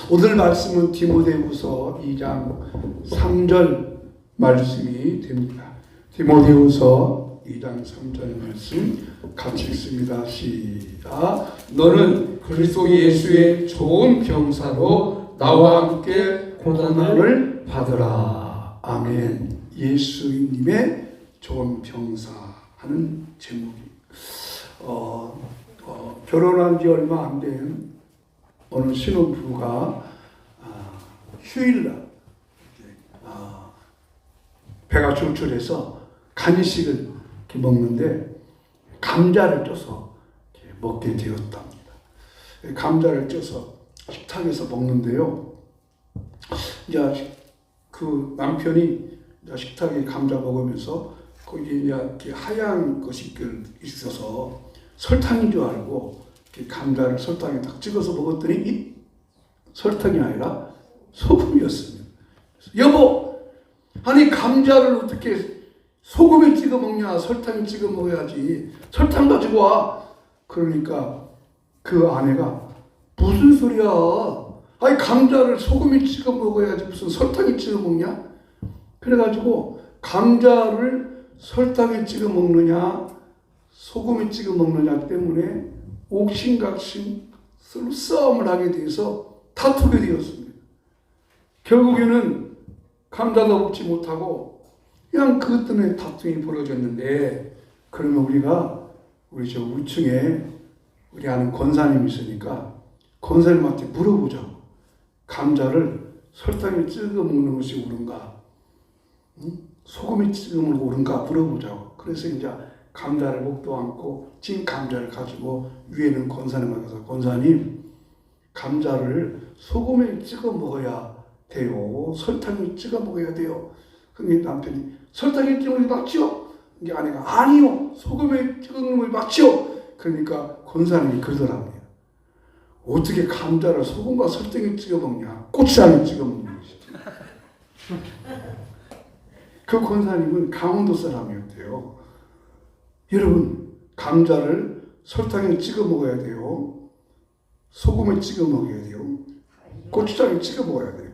오늘 말씀은 디모데후서 2장 3절 말씀이 됩니다. 디모데후서 2장 3절 말씀 같이 읽습니다. 시작. 너는 그리스도 예수의 좋은 병사로 나와 함께 고난을 받으라. 아멘. 예수님의 좋은 병사 하는 제목입니다. 결혼한 지 얼마 안 된 어느 신혼부부가 휴일날 배가 출출해서 간식을 이렇게 먹는데 감자를 쪄서 이렇게 먹게 되었답니다. 감자를 쪄서 식탁에서 먹는데요. 이제 그 남편이 식탁에 감자 먹으면서 거기에 이제 이렇게 하얀 것이 있어서 설탕인 줄 알고 이렇게 감자를 설탕에 딱 찍어서 먹었더니 이 설탕이 아니라 소금이었습니다. 여보, 아니 감자를 어떻게 소금에 찍어 먹냐? 설탕에 찍어 먹어야지. 설탕 가지고 와. 그러니까 그 아내가 무슨 소리야? 아니 감자를 소금에 찍어 먹어야지 무슨 설탕에 찍어 먹냐? 그래가지고 감자를 설탕에 찍어 먹느냐 소금에 찍어 먹느냐 때문에 옥신각신 싸움을 하게 돼서 다투게 되었습니다. 결국에는 감자도 먹지 못하고 그냥 그것 때문에 다툼이 벌어졌는데, 그러면 우리 저 우층에 우리 아는 권사님이 있으니까 권사님한테 물어보자고. 감자를 설탕에 찍어 먹는 것이 옳은가? 소금에 찍어 먹는 거 옳은가? 물어보자고. 그래서 이제 감자를 목도 않고 찐 감자를 가지고 위에는 권사님한테 가서 권사님, 감자를 소금에 찍어 먹어야 돼요? 설탕에 찍어 먹어야 돼요? 그러니까 남편이 설탕에 찍어 먹는 게 맞죠? 이게 아내가 아니요, 소금에 찍어 먹는 게 맞죠? 그러니까 권사님이 그러더랍니다. 어떻게 감자를 소금과 설탕에 찍어 먹냐? 고추장에 찍어 먹는 것이죠. 그 권사님은 강원도 사람이었대요. 여러분, 감자를 설탕에 찍어 먹어야 돼요? 소금에 찍어 먹어야 돼요? 고추장에 찍어 먹어야 돼요?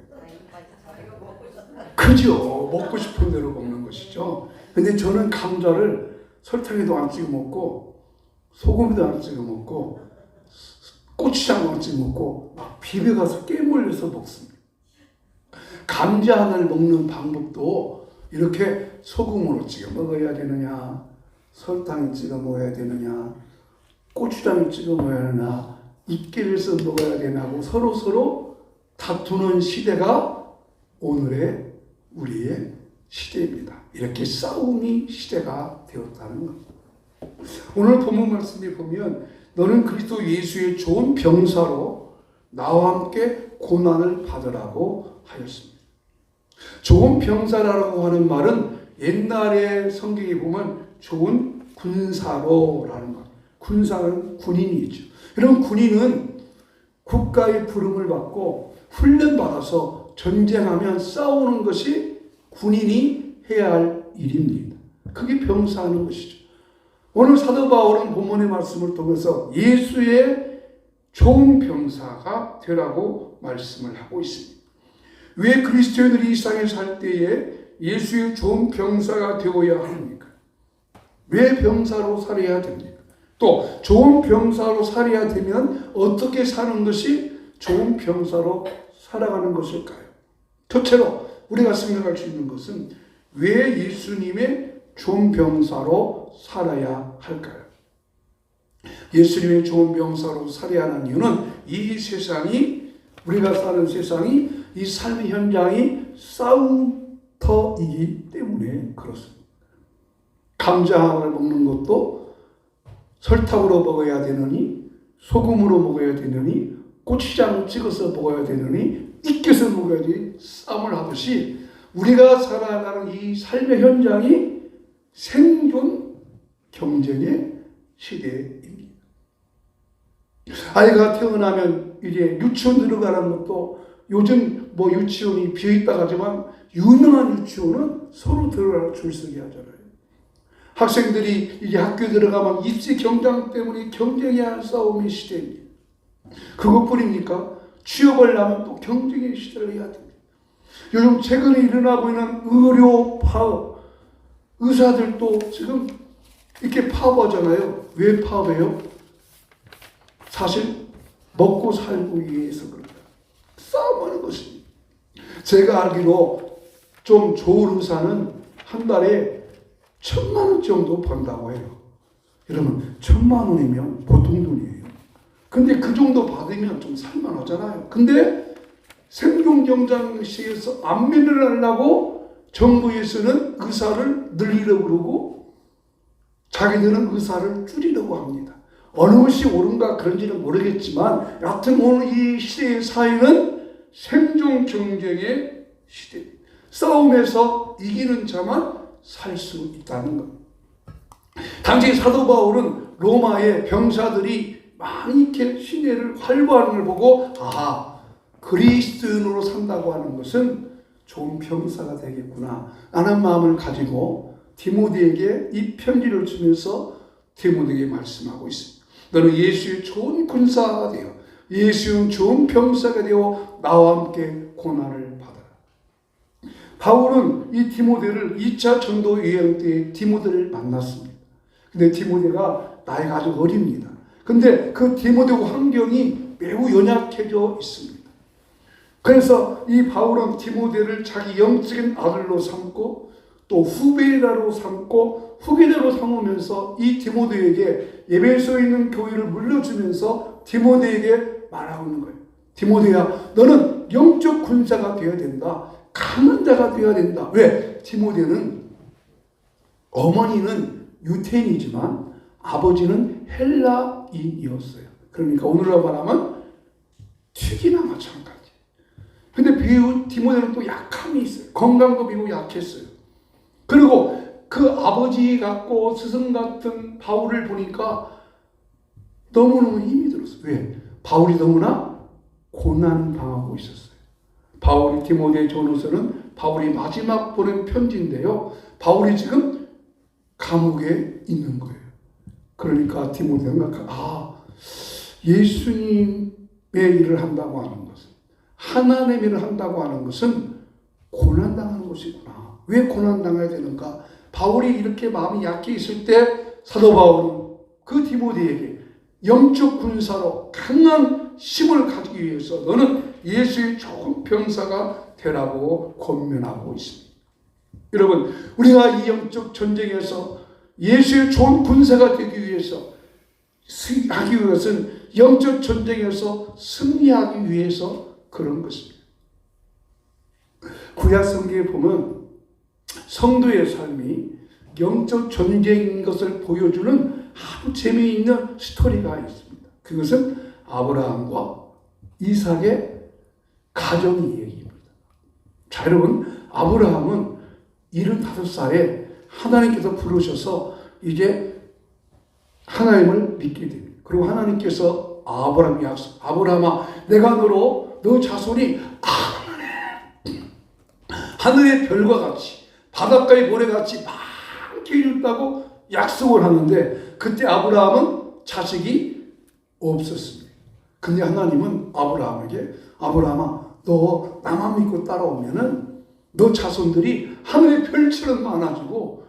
그죠? 먹고 싶은 대로 먹는 것이죠. 근데 저는 감자를 설탕에도 안 찍어 먹고 소금에도 안 찍어 먹고 고추장도 안 찍어 먹고 막 비벼가서 깨물려서 먹습니다. 감자 하나를 먹는 방법도 이렇게 소금으로 찍어 먹어야 되느냐, 설탕에 찍어 먹어야 되느냐, 고추장에 찍어 먹어야 되느냐, 익기를 해서 먹어야 되냐고 서로 다투는 시대가 오늘의 우리의 시대입니다. 이렇게 싸움이 시대가 되었다는 겁니다. 오늘 본문 말씀에 보면 너는 그리스도 예수의 좋은 병사로 나와 함께 고난을 받으라고 하였습니다. 좋은 병사라고 하는 말은 옛날에 성경에 보면 좋은 군사로라는 것. 군사는 군인이죠. 이런 군인은 국가의 부름을 받고 훈련받아서 전쟁하면 싸우는 것이 군인이 해야 할 일입니다. 그게 병사하는 것이죠. 오늘 사도 바울은 본문의 말씀을 통해서 예수의 좋은 병사가 되라고 말씀을 하고 있습니다. 왜 그리스도인들이 이 세상에 살 때에 예수의 좋은 병사가 되어야 합니까? 왜 병사로 살아야 됩니까? 또 좋은 병사로 살아야 되면 어떻게 사는 것이 좋은 병사로 살아가는 것일까요? 첫째로 우리가 생각할 수 있는 것은 왜 예수님의 좋은 병사로 살아야 할까요? 예수님의 좋은 병사로 살아야 하는 이유는 이 세상이, 우리가 사는 세상이, 이 삶의 현장이 싸움터이기 때문에 그렇습니다. 감자 하나를 먹는 것도 설탕으로 먹어야 되느니, 소금으로 먹어야 되느니, 고추장을 찍어서 먹어야 되느니, 익혀서 먹어야지 싸움을 하듯이 우리가 살아가는 이 삶의 현장이 생존 경쟁의 시대입니다. 아이가 태어나면 이제 유치원 들어가는 것도 요즘 뭐 유치원이 비어있다 하지만 유명한 유치원은 서로 들어가서 줄 서기 하잖아요. 학생들이 이제 학교 들어가면 입시 경쟁 때문에 경쟁해야 할 싸움의 시대입니다. 그것뿐입니까? 취업을 하면 또 경쟁의 시대를 해야 됩니다. 요즘 최근에 일어나고 있는 의료 파업, 의사들도 지금 이렇게 파업하잖아요. 왜 파업해요? 사실 먹고 살고 위해서 그런다. 싸움하는 것입니다. 제가 알기로 좀 좋은 의사는 한 달에 1,000,000원 정도 번다고 해요. 여러분 1,000,000원이면 보통 돈이에요. 근데 그 정도 받으면 좀 살만하잖아요. 근데 생존경쟁시에서 안면을 하려고 정부에서는 의사를 늘리려고 그러고 자기들은 의사를 줄이려고 합니다. 어느 것이 옳은가 그런지는 모르겠지만 여하튼 오늘 이 시대의 사회는 생존 경쟁의 시대, 싸움에서 이기는 자만 살 수 있다는 것. 당시 사도 바울은 로마의 병사들이 많이 이렇게 시내를 활보하는 걸 보고 그리스도인으로 산다고 하는 것은 좋은 병사가 되겠구나 라는 마음을 가지고 디모데에게 이 편지를 주면서 디모데에게 말씀하고 있습니다. 너는 예수의 좋은 군사가 되어 예수의 좋은 병사가 되어 나와 함께 고난을 받아라. 바울은 이 디모데를 2차 전도 여행 때 디모데를 만났습니다. 근데 디모데가 나이가 아주 어립니다. 근데 그 디모데 환경이 매우 연약해져 있습니다. 그래서 이 바울은 디모데를 자기 영적인 아들로 삼고 또 후배라로 삼고 후계자로 삼으면서 이 디모데에게 에베소에 있는 교회를 물려주면서 디모데에게 말하고 있는 거예요. 디모데야, 너는 영적 군사가 되어야 된다. 강한 자가 되어야 된다. 왜? 디모데는 어머니는 유태인이지만 아버지는 헬라인이었어요. 그러니까 오늘날 말하면 튀기나 마찬가지. 근데 디모데는 또 약함이 있어요. 건강도 비고 약했어요. 그리고 그 아버지 같고 스승 같은 바울을 보니까 너무너무 힘이 들었어요. 왜? 바울이 너무나 고난당하고 있었어요. 바울이 디모데 전후서는 바울이 마지막 보낸 편지인데요. 바울이 지금 감옥에 있는 거예요. 그러니까 디모데가 예수님의 일을 한다고 하는 것은, 하나님의 일을 한다고 하는 것은 고난당하는 것이구나. 왜 고난당해야 되는가? 바울이 이렇게 마음이 약해 있을 때 사도 바울은 그 디모데에게 영적 군사로 강한 힘을 가지기 위해서 너는 예수의 좋은 병사가 되라고 권면하고 있습니다. 여러분, 우리가 이 영적 전쟁에서 예수의 좋은 군사가 되기 위해서 하기 위해서는 영적 전쟁에서 승리하기 위해서 그런 것입니다. 구약 성경에 보면 성도의 삶이 영적 전쟁인 것을 보여주는 아주 재미있는 스토리가 있습니다. 그것은 아브라함과 이삭의 가정 이야기입니다. 자, 여러분, 아브라함은 75살에 하나님께서 부르셔서 이제 하나님을 믿게 됩니다. 그리고 하나님께서 아브라함이 약속, 아브라함아, 내가 너 자손이 하늘의 별과 같이 바닷가의 모래같이 많게 이뤘다고 약속을 하는데 그때 아브라함은 자식이 없었습니다. 근데 하나님은 아브라함에게 아브라함아, 너 나만 믿고 따라오면은 너 자손들이 하늘의 별처럼 많아지고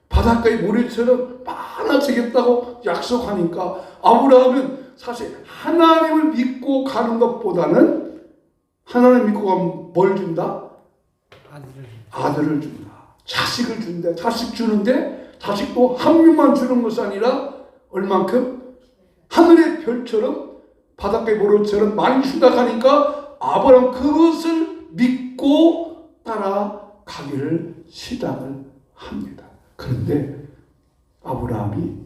바닷가의 모래처럼 많아지겠다고 약속하니까 아브라함은 사실 하나님을 믿고 가는 것보다는 하나님 믿고 가면 뭘 준다? 아들을 준다. 자식을 준다. 자식 주는데 자식도 한 명만 주는 것이 아니라 얼만큼? 하늘의 별처럼 바닷가의 모래처럼 많이 준다 하니까 아브라함 그것을 믿고 따라가기를 시작을 합니다. 그런데 아브라함이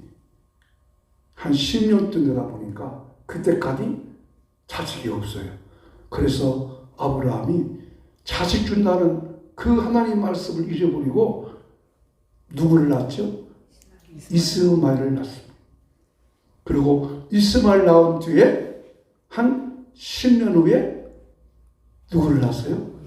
한 10년 되다 보니까 그때까지 자식이 없어요. 그래서 아브라함이 자식 준다는 그 하나님 말씀을 잊어버리고 누구를 낳았죠? 이스마엘을 낳습니다. 그리고 이스마엘 낳은 뒤에 한 10년 후에 누구를 낳았어요?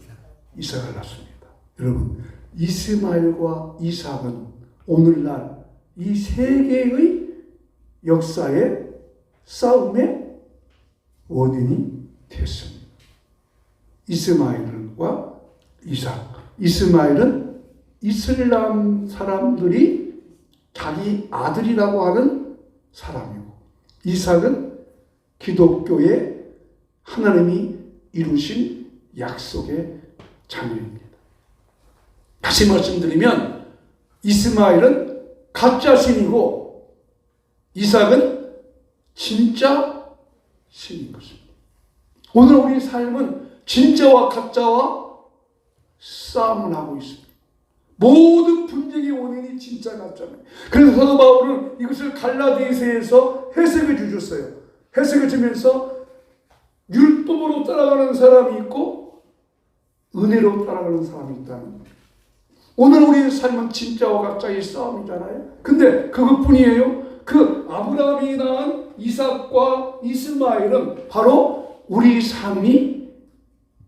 이삭을 낳습니다. 여러분, 이스마엘과 이삭은 오늘날 이 세계의 역사의 싸움의 원인이 됐습니다. 이스마엘과 이삭. 이스마엘은 이슬람 사람들이 자기 아들이라고 하는 사람이고, 이삭은 기독교의 하나님이 이루신 약속의 자녀입니다. 다시 말씀드리면 이스마엘은 가짜 신이고 이삭은 진짜 신인 것입니다. 오늘 우리 삶은 진짜와 가짜와 싸움을 하고 있습니다. 모든 분쟁의 원인이 진짜 가짜입니다. 그래서 사도 바울은 이것을 갈라디아서에서 해석해 주셨어요. 해석해 주면서 율법으로 따라가는 사람이 있고 은혜로 따라가는 사람이 있다는 거예요. 오늘 우리의 삶은 진짜와 가짜의 싸움이잖아요. 근데 그것뿐이에요. 그 아브라함이 낳은 이삭과 이스마엘은 바로 우리 삶이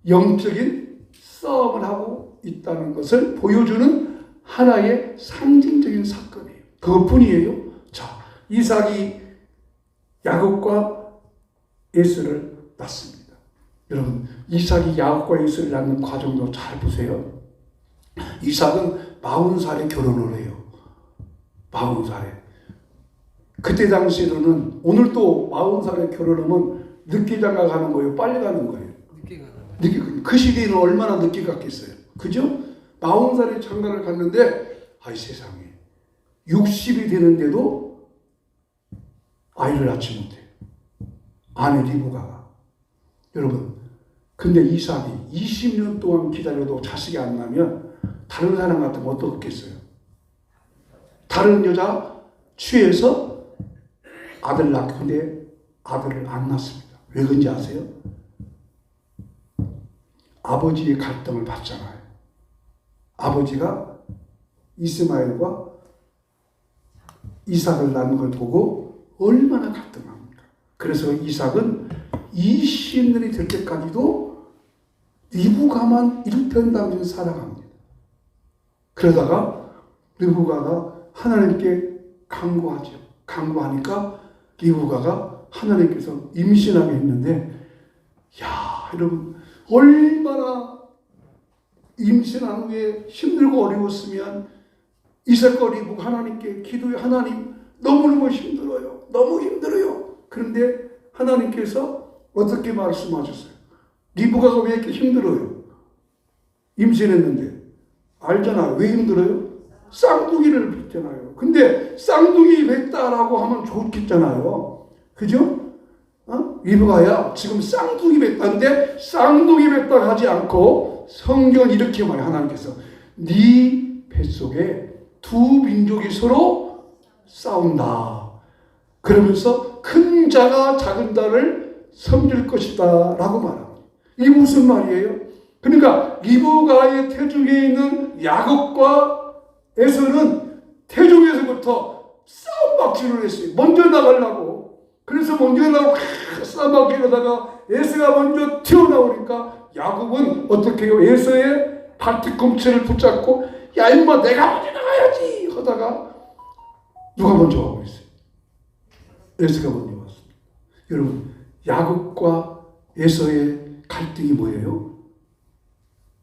영적인 싸움을 하고 있다는 것을 보여주는 하나의 상징적인 사건이에요. 그것뿐이에요. 자, 이삭이 야곱과 에서를 낳습니다. 여러분, 이삭이 야곱과 에서를 낳는 과정도 잘 보세요. 이삭은 40살에 결혼을 해요. 40살에. 그때 당시에는 오늘도 40살에 결혼하면 늦게 장가 가는 거예요? 빨리 가는 거예요? 늦게 가는. 그 시대에는 얼마나 늦게 갔겠어요? 그죠? 40살에 장가를 갔는데 아이 세상에 60이 되는데도 아이를 낳지 못해. 아내 리브가가. 여러분, 근데 이삭이 20년 동안 기다려도 자식이 안 나면 다른 사람 같으면 어떻겠어요? 다른 여자 취해서 아들 낳고, 근데 아들을 안 낳습니다. 왜 그런지 아세요? 아버지의 갈등을 받잖아요. 아버지가 이스마엘과 이삭을 낳는 걸 보고 얼마나 갈등합니까? 그래서 이삭은 20년이 될 때까지도 리브가만 일편단심 살아갑니다. 그러다가 리브가가 하나님께 간구하죠. 간구하니까 리브가가 하나님께서 임신하게 했는데, 야, 여러분, 얼마나 임신한 후에 힘들고 어려웠으면 이삭과 리브가 하나님께 기도해. 하나님, 너무너무 힘들어요. 너무 힘들어요. 그런데 하나님께서 어떻게 말씀하셨어요? 리브가가 왜 이렇게 힘들어요? 임신했는데. 알잖아요. 왜 힘들어요? 쌍둥이를 뱉잖아요. 근데 쌍둥이 뱉다라고 하면 좋겠잖아요. 그죠? 리브가야 지금 쌍둥이 뱉다인데 쌍둥이 뱉다 하지 않고 성경은 이렇게 말해요. 하나님께서 네 뱃속에 두 민족이 서로 싸운다. 그러면서 큰 자가 작은 자를 섬길 것이다 라고 말합니다. 이게 무슨 말이에요? 그러니까 리브가의 태중에 있는 야곱과 에서는 태중에서부터 싸움박질을 했어요. 먼저 나가려고. 그래서 먼저 나가고 싸움박질하다가 에서가 먼저 튀어나오니까 야곱은 어떻게 해요? 에서의 발뒤꿈치를 붙잡고 야 임마 내가 먼저 나가야지 하다가 누가 먼저 가고 있어요? 에서가 먼저 왔습니다. 여러분, 야곱과 에서의 갈등이 뭐예요?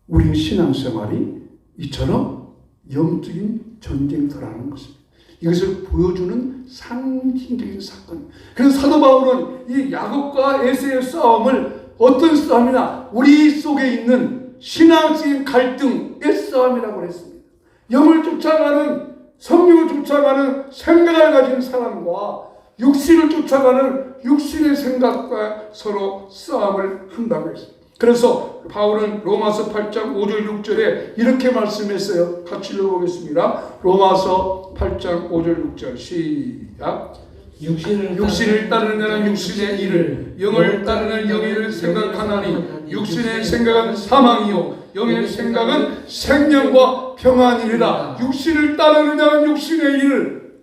우리의 신앙생활이 이처럼 영적인 전쟁터라는 것입니다. 이것을 보여주는 상징적인 사건. 그래서 사도 바울은 이 야곱과 에서의 싸움을 어떤 싸움이나 우리 속에 있는 신앙적인 갈등의 싸움이라고 했습니다. 영을 쫓아가는, 성령을 쫓아가는 생각을 가진 사람과 육신을 쫓아가는 육신의 생각과 서로 싸움을 한다고 했습니다. 그래서 바울은 로마서 8장 5절 6절에 이렇게 말씀했어요. 같이 읽어보겠습니다. 로마서 8장 5절 6절 시작. 육신을 따르는 자는 육신의 일을, 영을 따르는 영의 일을 생각하나니 육신의 생각은 사망이요 영의 생각은 생명과 평안이니라. 육신을 따르는 자는 육신의 일을,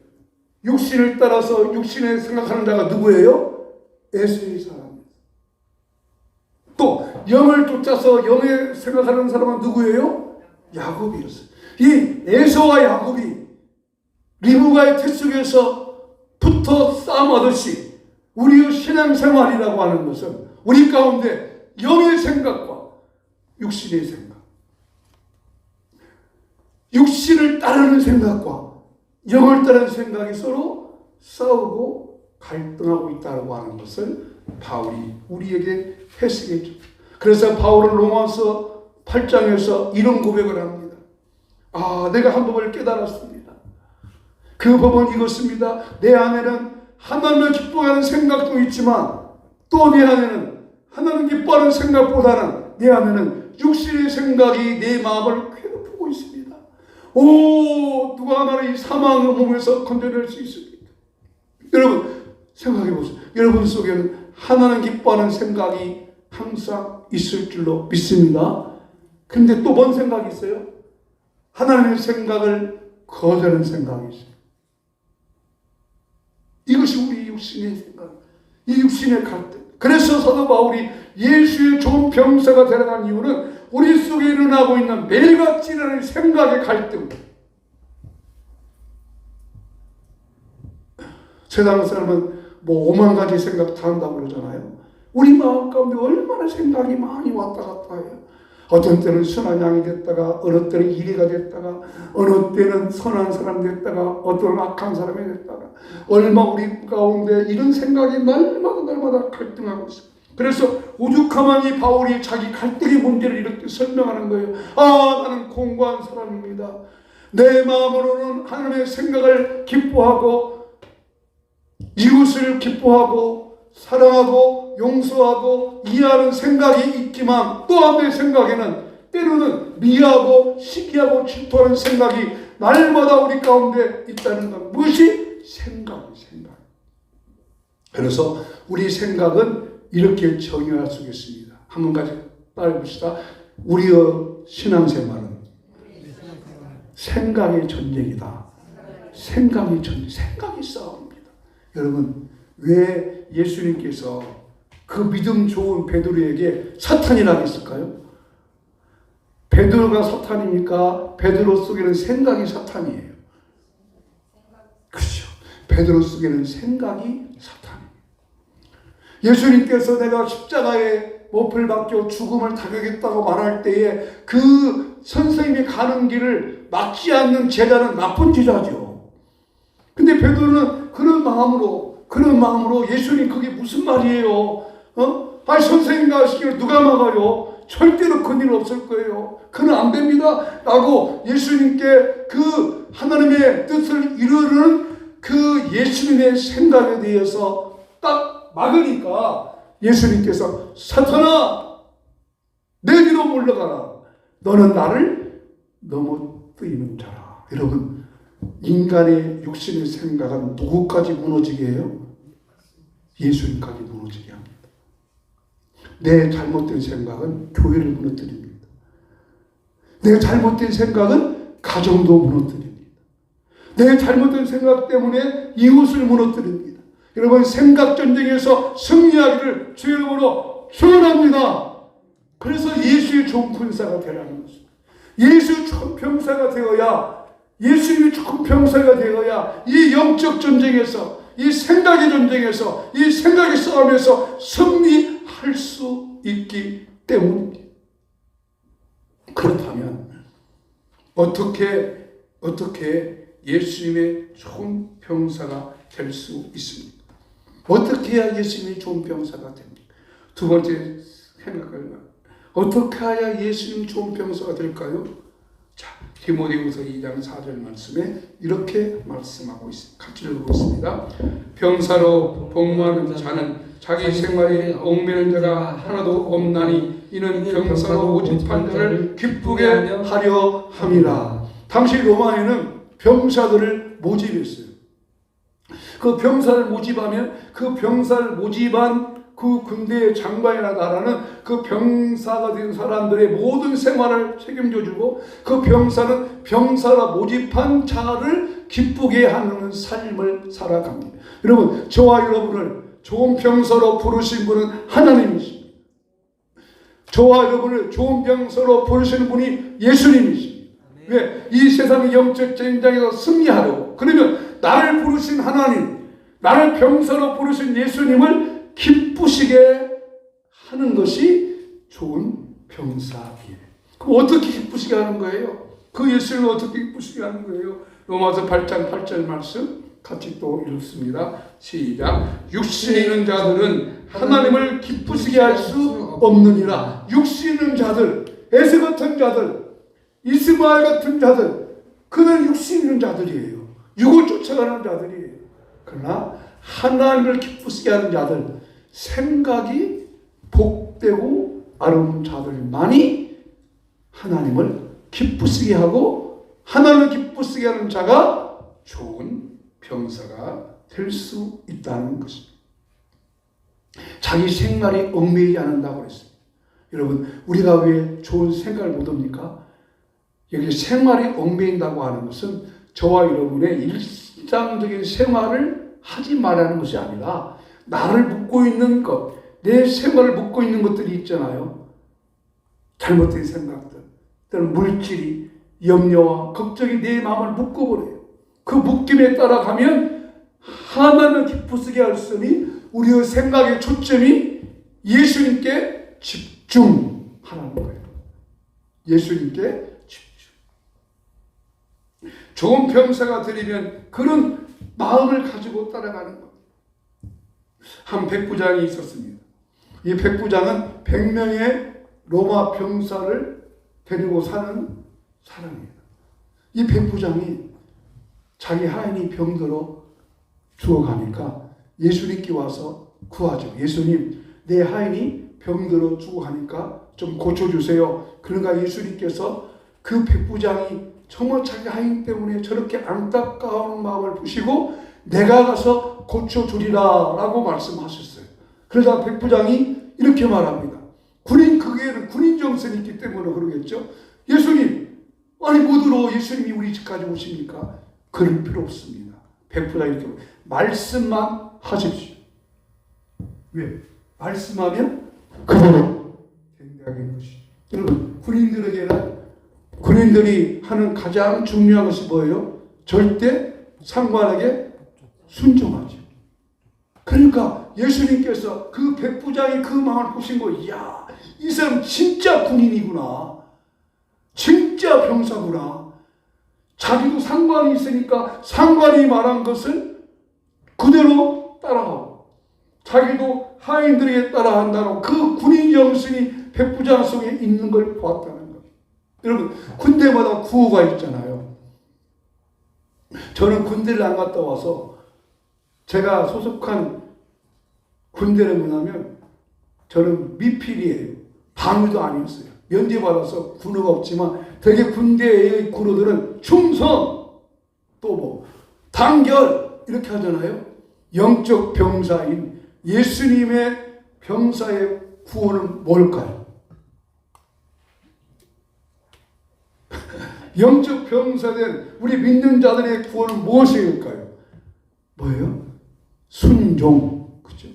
육신을 따라서 육신에 생각하는 자가 누구예요? 에서의 사람. 또 영을 쫓아서 영에 생각하는 사람은 누구예요? 야곱이었어요. 이 에서와 야곱이 리브가의 태속에서부터 싸움하듯이 우리의 신앙생활이라고 하는 것은 우리 가운데 영의 생각과 육신의 생각. 육신을 따르는 생각과 영을 따르는 생각이 서로 싸우고 갈등하고 있다고 하는 것을 바울이 우리에게 해석해 줍니다. 그래서 바울은 로마서 8장에서 이런 고백을 합니다. 내가 한 법을 깨달았습니다. 그 법은 이것입니다. 내 안에는 하나님을 기뻐하는 생각도 있지만 또 내 안에는 하나님 기뻐하는 생각보다는 내 안에는 육신의 생각이 내 마음을 괴롭히고 있습니다. 누가 나를 이 사망의 몸에서 건져낼 수 있습니까? 여러분 생각해 보세요. 여러분 속에는 하나님 기뻐하는 생각이 항상 있을 줄로 믿습니다. 근데 또 뭔 생각이 있어요? 하나님의 생각을 거절하는 생각이 있어요. 이것이 우리 육신의 생각, 이 육신의 갈등. 그래서 사도 바울이 예수의 좋은 병사가 되어간 이유는 우리 속에 일어나고 있는 매일같이 일어나는 생각의 갈등. 세상 사람은 5만 가지 생각 다 한다고 그러잖아요. 우리 마음 가운데 얼마나 생각이 많이 왔다 갔다 해요. 어떤 때는 선한 양이 됐다가, 어느 때는 이리가 됐다가, 어느 때는 선한 사람 됐다가, 어떤 악한 사람이 됐다가, 얼마 우리 가운데 이런 생각이 날마다 갈등하고 있어요. 그래서 오죽하면 이 바울이 자기 갈등의 문제를 이렇게 설명하는 거예요. 나는 공고한 사람입니다. 내 마음으로는 하나님의 생각을 기뻐하고, 이웃을 기뻐하고, 사랑하고 용서하고 이해하는 생각이 있지만 또한 내 생각에는 때로는 미워하고 시기하고 질투하는 생각이 날마다 우리 가운데 있다는 것. 무엇이? 생각. 그래서 우리 생각은 이렇게 정의할 수 있습니다. 한 가지 따라해봅시다. 우리의 신앙생활은 생각의 전쟁이다. 생각이 싸움입니다. 여러분, 왜 예수님께서 그 믿음 좋은 베드로에게 사탄이라고 했을까요? 베드로가 사탄입니까? 베드로 속에는 생각이 사탄이에요. 그렇죠. 베드로 속에는 생각이 사탄이에요. 예수님께서 내가 십자가에 못을 박혀 죽음을 당하겠다고 말할 때에 그 선생님이 가는 길을 막지 않는 제자는 나쁜 제자죠. 근데 베드로는 그런 마음으로 예수님 그게 무슨 말이에요? 선생님 가시기를 누가 막아요? 절대로 그 일 없을 거예요. 그는 안 됩니다. 라고 예수님께 그 하나님의 뜻을 이루는 그 예수님의 생각에 대해서 딱 막으니까 예수님께서 사탄아 내 뒤로 물러가라. 너는 나를 넘어뜨리는 자라. 여러분, 인간의 육신의 생각은 누구까지 무너지게 해요? 예수님까지 무너지게 합니다. 내 잘못된 생각은 교회를 무너뜨립니다. 내 잘못된 생각은 가정도 무너뜨립니다. 내 잘못된 생각 때문에 이웃을 무너뜨립니다. 여러분, 생각 전쟁에서 승리하기를 주 이름으로 축원합니다. 그래서 예수의 좋은 군사가 되라는 것입니다. 예수의 좋은 병사가 되어야, 예수님이 좋은 병사가 되어야 이 영적 전쟁에서, 이 생각의 전쟁에서, 이 생각의 싸움에서 승리할 수 있기 때문입니다. 그렇다면 어떻게 예수님의 좋은 병사가 될 수 있습니까? 어떻게 해야 예수님이 좋은 병사가 됩니까? 두 번째 생각을, 어떻게 해야 예수님 좋은 병사가 될까요? 자, 디모데후서 2장 4절 말씀에 이렇게 말씀하고 있습니다. 같이 읽어보겠습니다. 병사로 복무하는 자는 자기 생활에 얽매는 자가 하나도 없나니 이는 병사로 모집한 자를 기쁘게 하려 함이라. 당시 로마에는 병사들을 모집했어요. 그 병사를 모집하면 그 병사를 모집한 그 군대의 장관이나 나라는 그 병사가 된 사람들의 모든 생활을 책임져주고 그 병사는 병사라 모집한 자를 기쁘게 하는 삶을 살아갑니다. 여러분, 저와 여러분을 좋은 병사로 부르신 분은 하나님이십니다. 저와 여러분을 좋은 병사로 부르시는 분이 예수님이십니다. 왜? 이 세상의 영적 전쟁에서 승리하려고. 그러면 나를 부르신 하나님, 나를 병사로 부르신 예수님을 기쁘시게 하는 것이 좋은 병사이래. 그럼 어떻게 기쁘시게 하는 거예요? 그 예수님을 어떻게 기쁘시게 하는 거예요? 로마서 8장 8절 말씀 같이 또 읽습니다. 시작. 육신에 있는 자들은 하나님을 기쁘시게 할 수 없느니라. 육신에 있는 자들, 에세 같은 자들, 이스마엘 같은 자들, 그는 육신에 있는 자들이에요. 육을 쫓아가는 자들이에요. 그러나 하나님을 기쁘시게 하는 자들, 생각이 복되고 아름다운 자들만이 하나님을 기쁘시게 하고, 하나님을 기쁘시게 하는 자가 좋은 병사가 될 수 있다는 것입니다. 자기 생활이 얽매이지 않는다고 그랬습니다. 여러분, 우리가 왜 좋은 생각을 못 합니까? 여기 생활이 얽매인다고 하는 것은 저와 여러분의 일상적인 생활을 하지 말라는 것이 아니라, 나를 묶고 있는 것, 내 생활을 묶고 있는 것들이 있잖아요. 잘못된 생각들, 또는 물질이, 염려와 걱정이 내 마음을 묶어버려요. 그 묶임에 따라가면 하나님을 기쁘시게 할 수 없으니 우리의 생각의 초점이 예수님께 집중하라는 거예요. 예수님께 집중. 좋은 병사가 되려면 그런 마음을 가지고 따라가는 것. 한 백부장이 있었습니다. 이 백부장은 100명의 로마 병사를 데리고 사는 사람이에요. 이 백부장이 자기 하인이 병들어 죽어가니까 예수님께 와서 구하죠. 예수님, 내 하인이 병들어 죽어가니까 좀 고쳐주세요. 그러니까 예수님께서 그 백부장이 정말 자기 하인 때문에 저렇게 안타까운 마음을 보시고 내가 가서 고쳐주리라 라고 말씀하셨어요. 그러다 백부장이 이렇게 말합니다. 그게는 군인 정신이 있기 때문에 그러겠죠. 예수님, 아니 뭐들어 예수님이 우리 집까지 오십니까? 그럴 필요 없습니다. 백부장이 이렇게 말씀만 하십시오. 왜? 말씀하면 그대로 된다는 것이죠. 여러분, 군인들이 하는 가장 중요한 것이 뭐예요? 절대 상관에게 순종하죠. 그러니까 예수님께서 그 백부장이 그 마음을 보신 거, 이야, 이 사람 진짜 군인이구나. 진짜 병사구나. 자기도 상관이 있으니까 상관이 말한 것을 그대로 따라하고, 자기도 하인들에게 따라한다고 그 군인 정신이 백부장 속에 있는 걸 보았다는 거예요. 여러분, 군대마다 구호가 있잖아요. 저는 군대를 안 갔다 와서 제가 소속한 군대는 뭐냐면 저는 미필이에요. 방위도 아니었어요. 면제받아서 군호가 없지만 되게 군대의 군호들은 충성, 또 뭐 단결 이렇게 하잖아요. 영적 병사인 예수님의 병사의 구호는 뭘까요? 영적 병사된 우리 믿는 자들의 구호는 무엇일까요? 뭐예요? 순종. 그죠?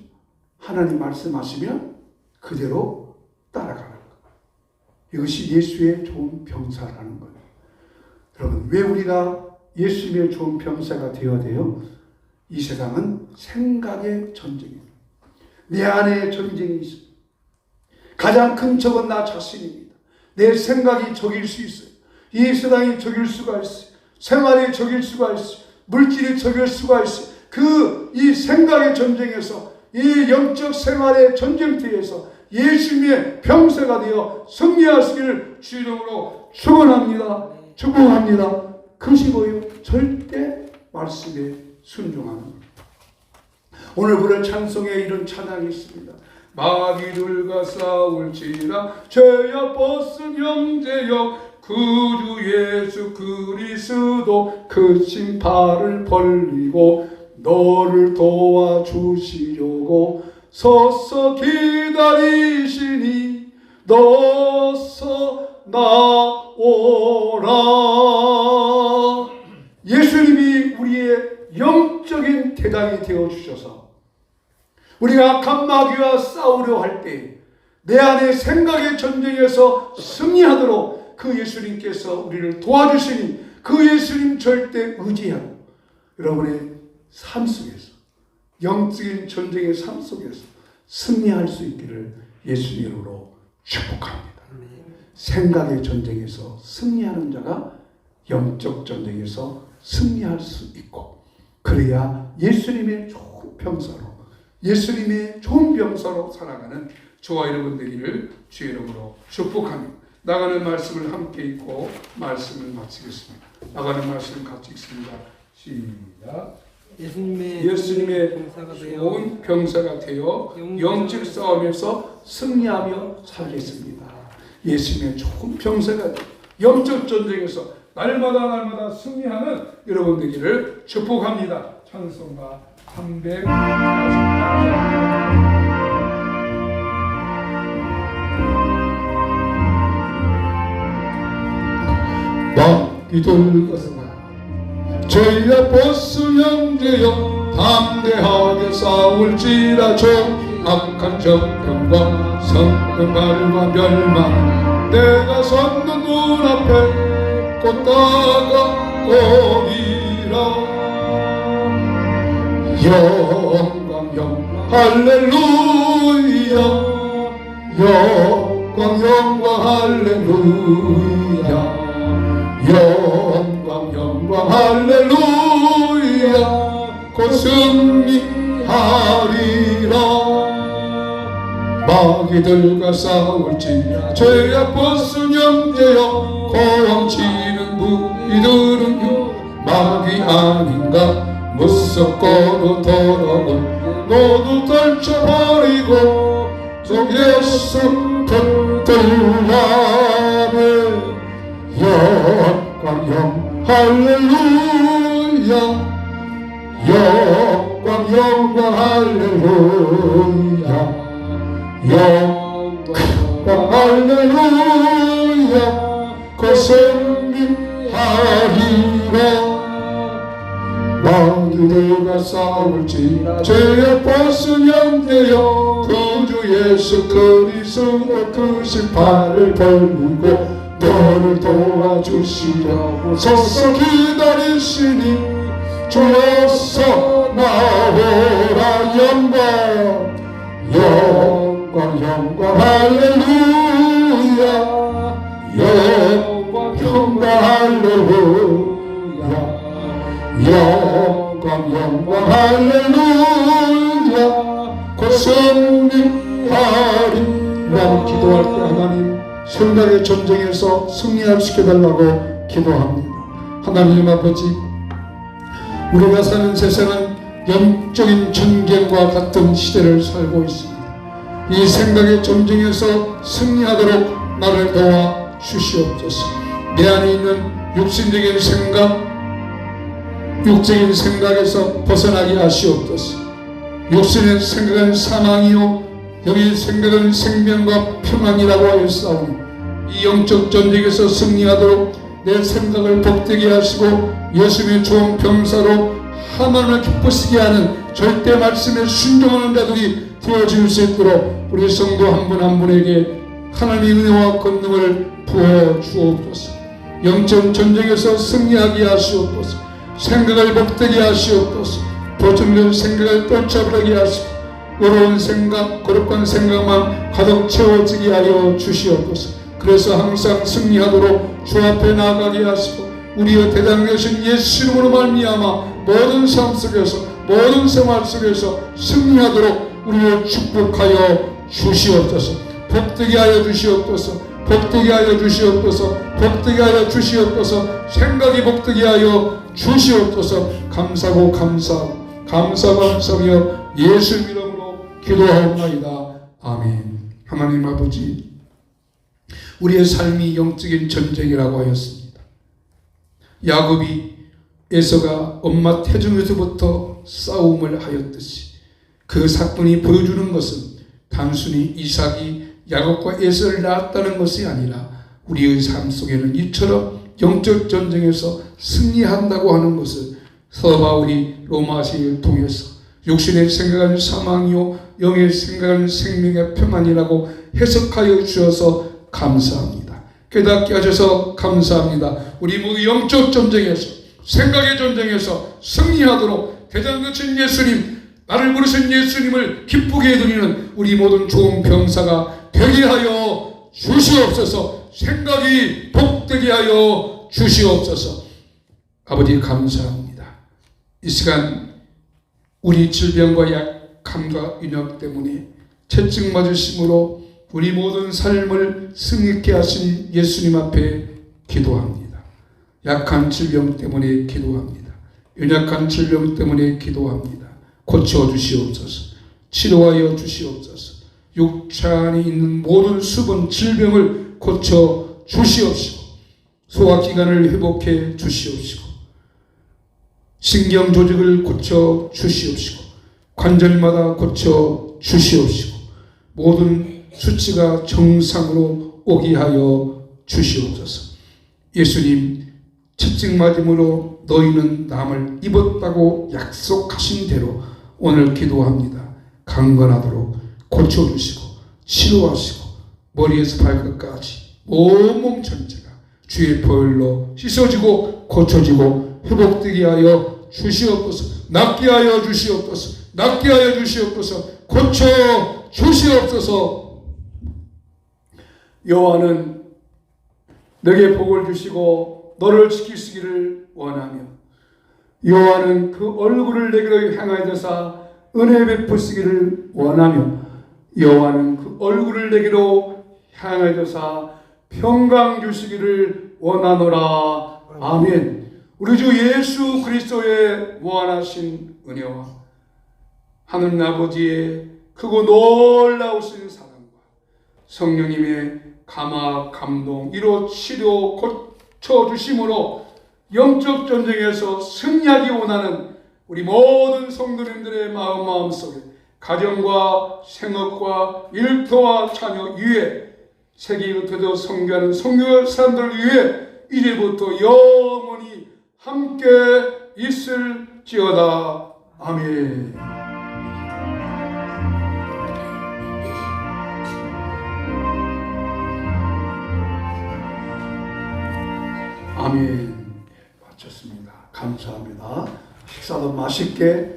하나님 말씀하시면 그대로 따라가는 것. 이것이 예수의 좋은 병사라는 거예요. 여러분, 왜 우리가 예수님의 좋은 병사가 되어야 돼요? 이 세상은 생각의 전쟁입니다. 내 안에 전쟁이 있습니다. 가장 큰 적은 나 자신입니다. 내 생각이 적일 수 있어요. 이 세상이 적일 수가 있어요. 생활이 적일 수가 있어요. 물질이 적일 수가 있어요. 이 생각의 전쟁에서, 이 영적 생활의 전쟁터에서 예수님의 병사가 되어 승리하시기를 주 이름으로 축원합니다. 축복합니다. 그것이 뭐예요? 절대 말씀에 순종하는 것. 오늘 부를 찬송에 이런 찬양이 있습니다. 마귀들과 싸울지라 죄야 벗은 형제여 구주 예수 그리스도 그 신발을 벌리고 너를 도와주시려고 서서 기다리시니 너서 나오라. 예수님이 우리의 영적인 대당이 되어주셔서 우리가 악한 마귀와 싸우려 할 때 내 안의 생각의 전쟁에서 승리하도록 그 예수님께서 우리를 도와주시니 그 예수님 절대 의지하고 여러분의 삶 속에서 영적인 전쟁의 삶 속에서 승리할 수 있기를 예수 이름으로 축복합니다. 생각의 전쟁에서 승리하는 자가 영적 전쟁에서 승리할 수 있고, 그래야 예수님의 좋은 병사로, 예수님의 좋은 병사로 살아가는 저와 여러분 되기를 주의 이름으로 축복하며 나가는 말씀을 함께 읽고 말씀을 마치겠습니다. 나가는 말씀 같이 읽습니다. 시작. 예수님의 좋은 병사가 되어 영적 싸움에서 승리하며 살겠습니다. 예수님의 좋은 병사가 되어 영적 전쟁에서 날마다 승리하는 여러분 되기를 축복합니다. 찬송가 340. 이돌것은 저희의 보스 형제여 담대하게 싸울지라. 악한 정병과 성금발과 멸망 내가 섰는 눈앞에 곧 다가오리라. 영광 할렐루야, 영광 할렐루야, 영광 할렐루야. 곧 승리하리라. 마귀들과 싸울지 죄 아팠은 형제여 고함치는 무리들은요 마귀 아닌가. 무섭고도 더러운 모두 떨쳐버리고 속에서 붙들라네. 영광 할렐루야, 영광 할렐루야, 영광 할렐루야. 곧 승리하리라. 마귀들과 싸울지 죄의 벗은 형제여 구주 예수 그리스도 그 신발을 벌리고 너를 도와주시려고 서서 기다리시니 주여서 나오라. 영광 할렐루야, 영광 할렐루야, 영광 할렐루야. 곧 승리하리. 나는 기도할 때 하나님 생각의 전쟁에서 승리할 수 있게 달라고 기도합니다. 하나님 아버지, 우리가 사는 세상은 영적인 전쟁과 같은 시대를 살고 있습니다. 이 생각의 전쟁에서 승리하도록 나를 도와 주시옵소서. 내 안에 있는 육신적인 생각, 육적인 생각에서 벗어나게 하시옵소서. 육신의 생각은 사망이요 영의 생각은 생명과 평안이라고 하였사오니 이 영적 전쟁에서 승리하도록 내 생각을 복되게 하시고 예수님의 좋은 병사로 하나님을 기쁘시게 하는 절대 말씀에 순종하는 자들이 되어질 수 있도록 우리 성도 한 분 한 분에게 하나님의 은혜와 권능을 부어 주옵소서. 영적 전쟁에서 승리하게 하시옵소서. 생각을 복되게 하시옵소서. 도청된 생각을 떨쳐버리게 하시고 어려운 생각, 거룩한 생각만 가득 채워지게 하여 주시옵소서. 그래서 항상 승리하도록 주 앞에 나아가게 하시고 우리의 대장 되신 예수 이름으로 말미암아 모든 삶 속에서 모든 생활 속에서 승리하도록 우리를 축복하여 주시옵소서. 복되게 하여 주시옵소서. 복되게 하여 주시옵소서. 복되게 하여 주시옵소서. 생각이 복되게 하여 주시옵소서. 감사하고 감사하며 예수 이름으로 기도하옵나이다. 아멘. 하나님 아버지, 우리의 삶이 영적인 전쟁이라고 하였습니다. 야곱이 에서가 엄마 태중에서부터 싸움을 하였듯이 그 사건이 보여주는 것은 단순히 이삭이 야곱과 에서를 낳았다는 것이 아니라 우리의 삶 속에는 이처럼 영적 전쟁에서 승리한다고 하는 것을 서바울이 로마서를 통해서 육신의 생각은 사망이요 영의 생각은 생명의 평안이라고 해석하여 주셔서 감사합니다. 깨닫게 하셔서 감사합니다. 우리 모두 영적 전쟁에서 생각의 전쟁에서 승리하도록 대장되신 예수님, 나를 부르신 예수님을 기쁘게 해드리는 우리 모든 좋은 병사가 되게 하여 주시옵소서. 생각이 복되게 하여 주시옵소서. 아버지 감사합니다. 이 시간 우리 질병과 약함과 인역 때문에 채찍 맞으심으로 우리 모든 삶을 승리케 하신 예수님 앞에 기도합니다. 약한 질병 때문에 기도합니다. 연약한 질병 때문에 기도합니다. 고쳐주시옵소서. 치료하여 주시옵소서. 육체 안에 있는 모든 수분 질병을 고쳐 주시옵시고 소화기관을 회복해 주시옵시고 신경 조직을 고쳐 주시옵시고 관절마다 고쳐 주시옵시고 모든 수치가 정상으로 오게 하여 주시옵소서. 예수님 채찍 맞음으로 너희는 남을 입었다고 약속하신 대로 오늘 기도합니다. 강건하도록 고쳐주시고 치료하시고 머리에서 발끝까지 온몸 전체가 주의 보혈로 씻어지고 고쳐지고 회복되게 하여 주시옵소서. 낫게 하여 주시옵소서. 낫게 하여 주시옵소서. 고쳐 주시옵소서. 여호와는 내게 복을 주시고 너를 지키시기를 원하며 여호와는 그 얼굴을 내게로 향하여서 은혜 베푸시기를 원하며 여호와는 그 얼굴을 내게로 향하여서 평강 주시기를 원하노라. 아멘. 우리 주 예수 그리스도의 무한하신 은혜와 하늘 아버지의 크고 놀라우신 사랑과 성령님의 감화 감동 이로 치료 고쳐주심으로 영적 전쟁에서 승리하기 원하는 우리 모든 성도님들의 마음속에 가정과 생업과 일터와 자녀 위에 세계 흩어져 선교하는 선교 사람들 위해 이제부터 영원히 함께 있을지어다. 아멘. 아멘. 마쳤습니다. 감사합니다. 식사도 맛있게